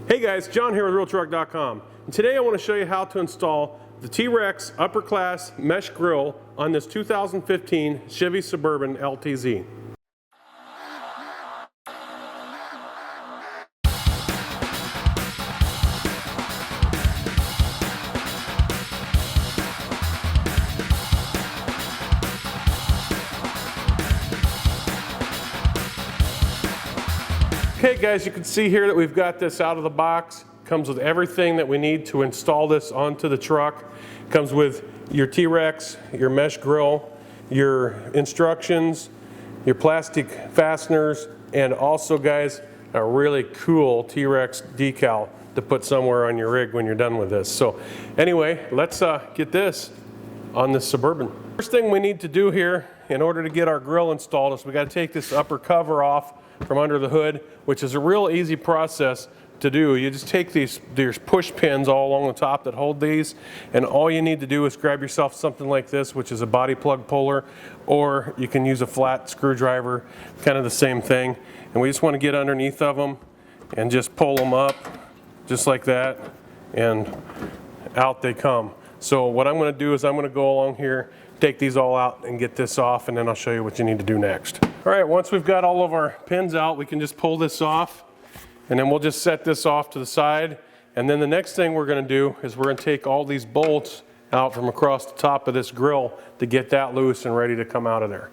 Hey guys, John here with RealTruck.com. And today I want to show you how to install the T-Rex upper class mesh grille on this 2015 Chevy Suburban LTZ. Okay guys, you can see here that we've got this out of the box. Comes with everything that we need to install this onto the truck. Comes with your T-Rex, your mesh grille, your instructions, your plastic fasteners, and also guys, a really cool T-Rex decal to put somewhere on your rig when you're done with this. So anyway, let's get this on this Suburban. First thing we need to do here in order to get our grille installed is we got to take this upper cover off from under the hood, which is a real easy process to do. You just take these, there's push pins all along the top that hold these, and all you need to do is grab yourself something like this, which is a body plug puller, or you can use a flat screwdriver, kind of the same thing. And we just want to get underneath of them and just pull them up just like that, and out they come. So what I'm going to do is I'm going to go along here, take these all out and get this off, and then I'll show you what you need to do next. All right, once we've got all of our pins out, we can just pull this off, and then we'll just set this off to the side. And then the next thing we're going to do is we're going to take all these bolts out from across the top of this grille to get that loose and ready to come out of there.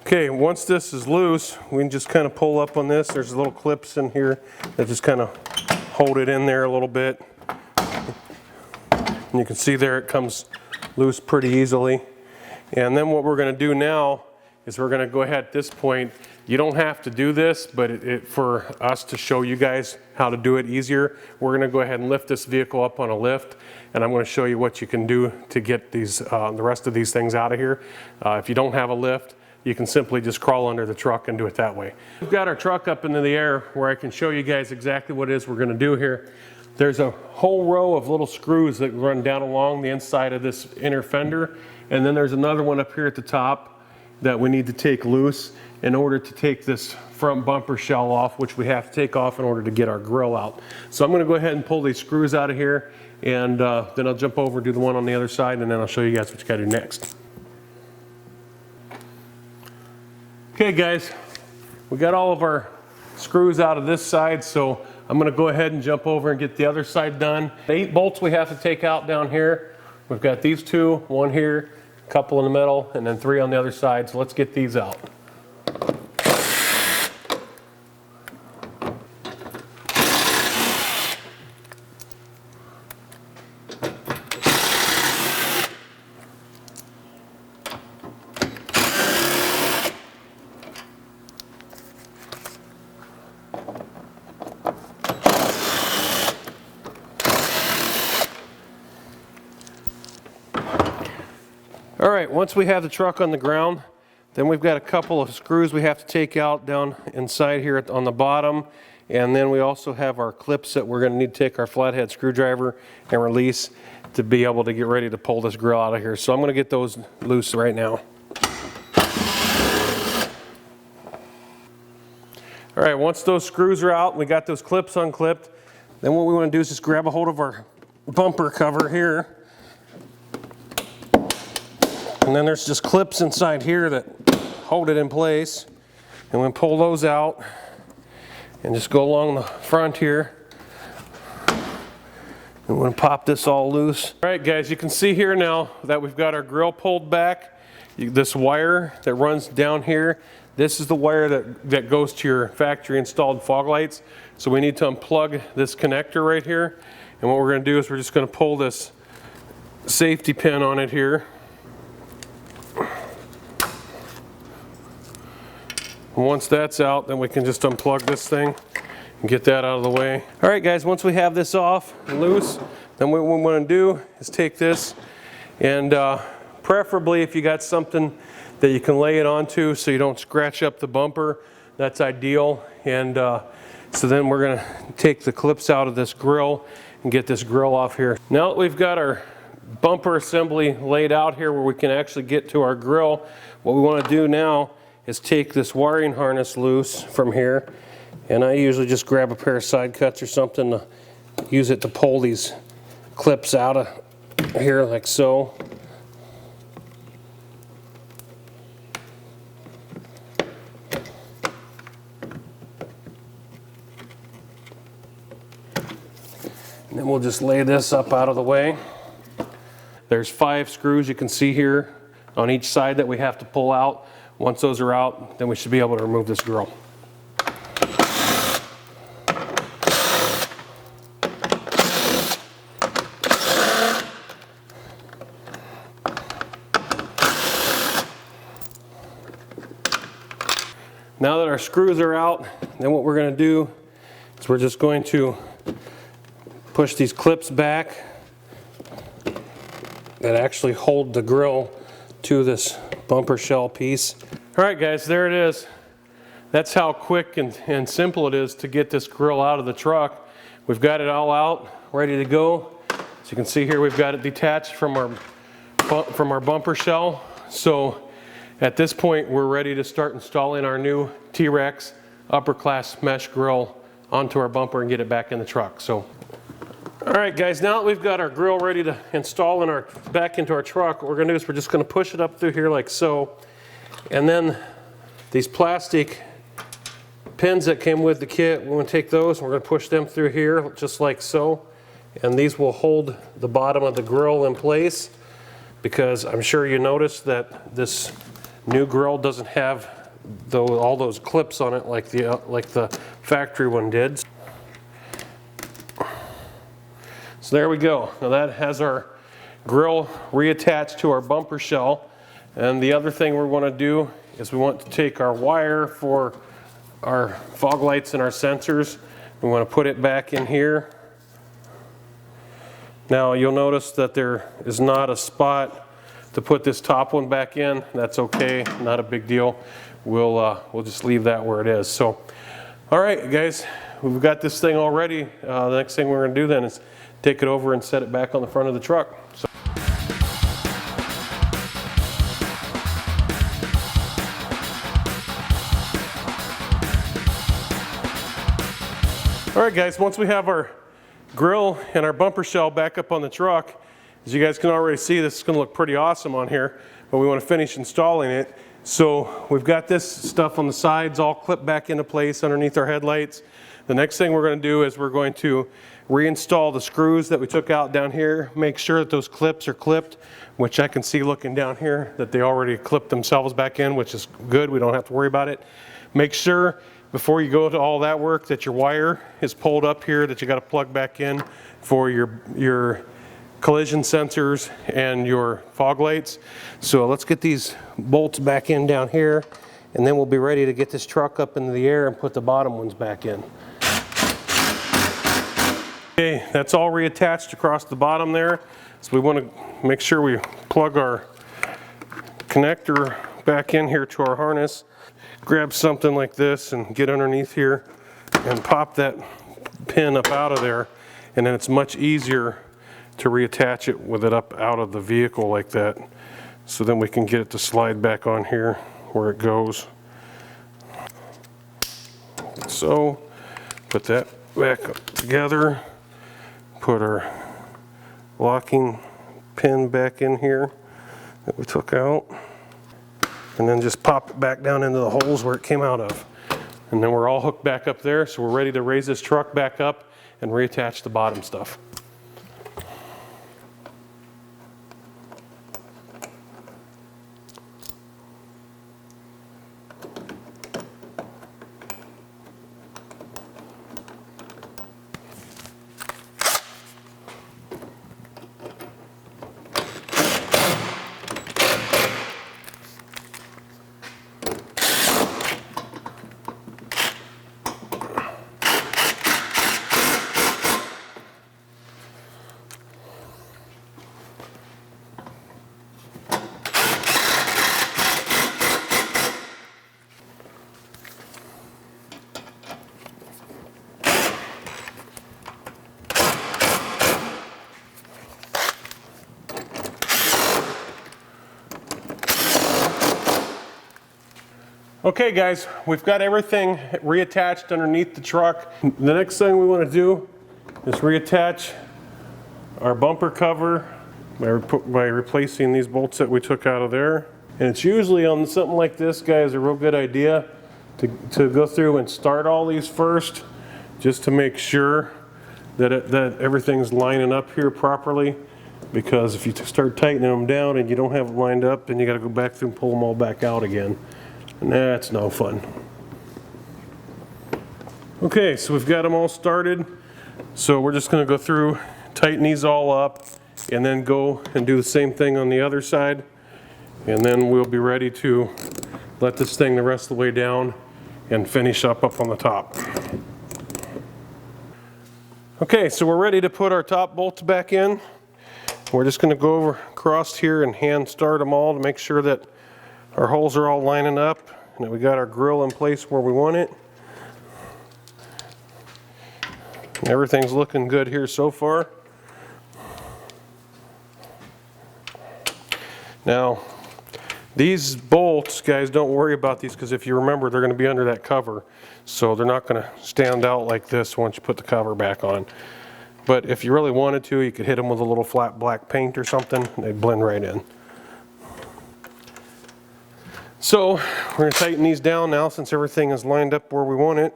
Okay, once this is loose, we can just kind of pull up on this. There's little clips in here that just kind of hold it in there a little bit. And you can see there it comes loose pretty easily. And then what we're going to do now is we're going to go ahead at this point. You don't have to do this, but for us to show you guys how to do it easier, we're going to go ahead and lift this vehicle up on a lift, and I'm going to show you what you can do to get these the rest of these things out of here. If you don't have a lift, you can simply just crawl under the truck and do it that way. We've got our truck up into the air where I can show you guys exactly what it is we're going to do here. There's a whole row of little screws that run down along the inside of this inner fender, and then there's another one up here at the top that we need to take loose in order to take this front bumper shell off, which we have to take off in order to get our grille out. So I'm going to go ahead and pull these screws out of here, and then I'll jump over and do the one on the other side, and then I'll show you guys what you got to do next. Okay guys, we got all of our screws out of this side, so I'm going to go ahead and jump over and get the other side done. The 8 bolts we have to take out down here. We've got these 2, 1 here, a couple in the middle, and then 3 on the other side, so let's get these out. All right, once we have the truck on the ground, then we've got a couple of screws we have to take out down inside here on the bottom, and then we also have our clips that we're going to need to take our flathead screwdriver and release to be able to get ready to pull this grill out of here. So I'm going to get those loose right now. All right, once those screws are out and we got those clips unclipped, then what we want to do is just grab a hold of our bumper cover here. And then there's just clips inside here that hold it in place. And we pull those out and just go along the front here. And we're going to pop this all loose. All right guys, you can see here now that we've got our grill pulled back. This wire that runs down here, this is the wire that goes to your factory installed fog lights. So we need to unplug this connector right here. And what we're going to do is we're just going to pull this safety pin on it here. Once that's out, then we can just unplug this thing and get that out of the way. All right guys, once we have this off and loose, then what we want to do is take this and preferably if you got something that you can lay it onto so you don't scratch up the bumper, that's ideal. And So then we're gonna take the clips out of this grill and get this grill off here. Now that we've got our bumper assembly laid out here where we can actually get to our grill, what we want to do now is take this wiring harness loose from here, and I usually just grab a pair of side cuts or something to use it to pull these clips out of here like so. And then we'll just lay this up out of the way. There's 5 screws you can see here on each side that we have to pull out. Once those are out, then we should be able to remove this grill. Now that our screws are out, then what we're going to do is we're just going to push these clips back that actually hold the grill to this bumper shell piece. All right guys, there it is. That's how quick and simple it is to get this grill out of the truck. We've got it all out, ready to go. As you can see here, we've got it detached from our bumper shell. So at this point, we're ready to start installing our new T-Rex upper class mesh grill onto our bumper and get it back in the truck. So, all right guys, now that we've got our grill ready to install back into our truck, what we're gonna do is we're just gonna push it up through here like so. And then these plastic pins that came with the kit, we're gonna take those and we're gonna push them through here just like so. And these will hold the bottom of the grill in place, because I'm sure you noticed that this new grill doesn't have all those clips on it like the factory one did. So there we go. Now that has our grill reattached to our bumper shell. And the other thing we want to do is we want to take our wire for our fog lights and our sensors. We want to put it back in here. Now you'll notice that there is not a spot to put this top one back in. That's okay, not a big deal. We'll just leave that where it is. So, all right guys, we've got this thing all ready. The next thing we're going to do then is take it over and set it back on the front of the truck. So. All right guys, once we have our grill and our bumper shell back up on the truck, as you guys can already see, this is going to look pretty awesome on here, but we want to finish installing it. So we've got this stuff on the sides all clipped back into place underneath our headlights. The next thing we're going to do is we're going to reinstall the screws that we took out down here, make sure that those clips are clipped, which I can see looking down here that they already clipped themselves back in, which is good. We don't have to worry about it. Make sure before you go to all that work that your wire is pulled up here, that you got to plug back in for your collision sensors and your fog lights. So let's get these bolts back in down here, and then we'll be ready to get this truck up into the air and put the bottom ones back in. Okay, that's all reattached across the bottom there. So we want to make sure we plug our connector back in here to our harness. Grab something like this and get underneath here and pop that pin up out of there, and then it's much easier to reattach it with it up out of the vehicle like that. So then we can get it to slide back on here where it goes. So put that back up together, put our locking pin back in here that we took out, and then just pop it back down into the holes where it came out of. And then we're all hooked back up there, so we're ready to raise this truck back up and reattach the bottom stuff. Okay guys, we've got everything reattached underneath the truck. The next thing we want to do is reattach our bumper cover by replacing these bolts that we took out of there. And it's usually on something like this, guys, a real good idea to go through and start all these first, just to make sure that everything's lining up here properly. Because if you start tightening them down and you don't have it lined up, then you got to go back through and pull them all back out again. And that's no fun. Okay, so we've got them all started. So we're just going to go through, tighten these all up, and then go and do the same thing on the other side. And then we'll be ready to let this thing the rest of the way down and finish up on the top. Okay, so we're ready to put our top bolts back in. We're just going to go over across here and hand start them all to make sure that our holes are all lining up and that we got our grill in place where we want it. And everything's looking good here so far. Now, these bolts, guys, don't worry about these, because if you remember, they're going to be under that cover. So they're not going to stand out like this once you put the cover back on. But if you really wanted to, you could hit them with a little flat black paint or something, and they'd blend right in. So we're going to tighten these down now since everything is lined up where we want it.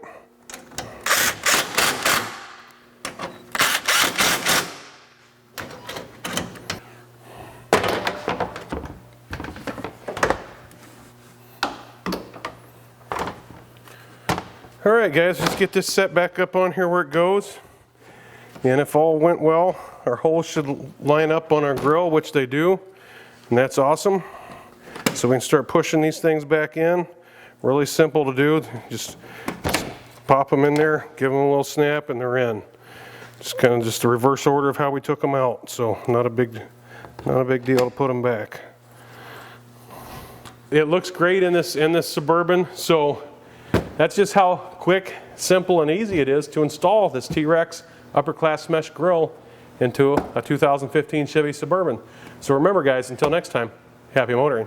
All right, guys, let's get this set back up on here where it goes. And if all went well, our holes should line up on our grill, which they do, and that's awesome. So we can start pushing these things back in. Really simple to do. Just pop them in there, give them a little snap, and they're in. Just kind of just the reverse order of how we took them out. So not a big deal to put them back. It looks great in this Suburban. So that's just how quick, simple, and easy it is to install this T-Rex upper class mesh grill into a 2015 Chevy Suburban. So remember, guys, until next time, happy motoring.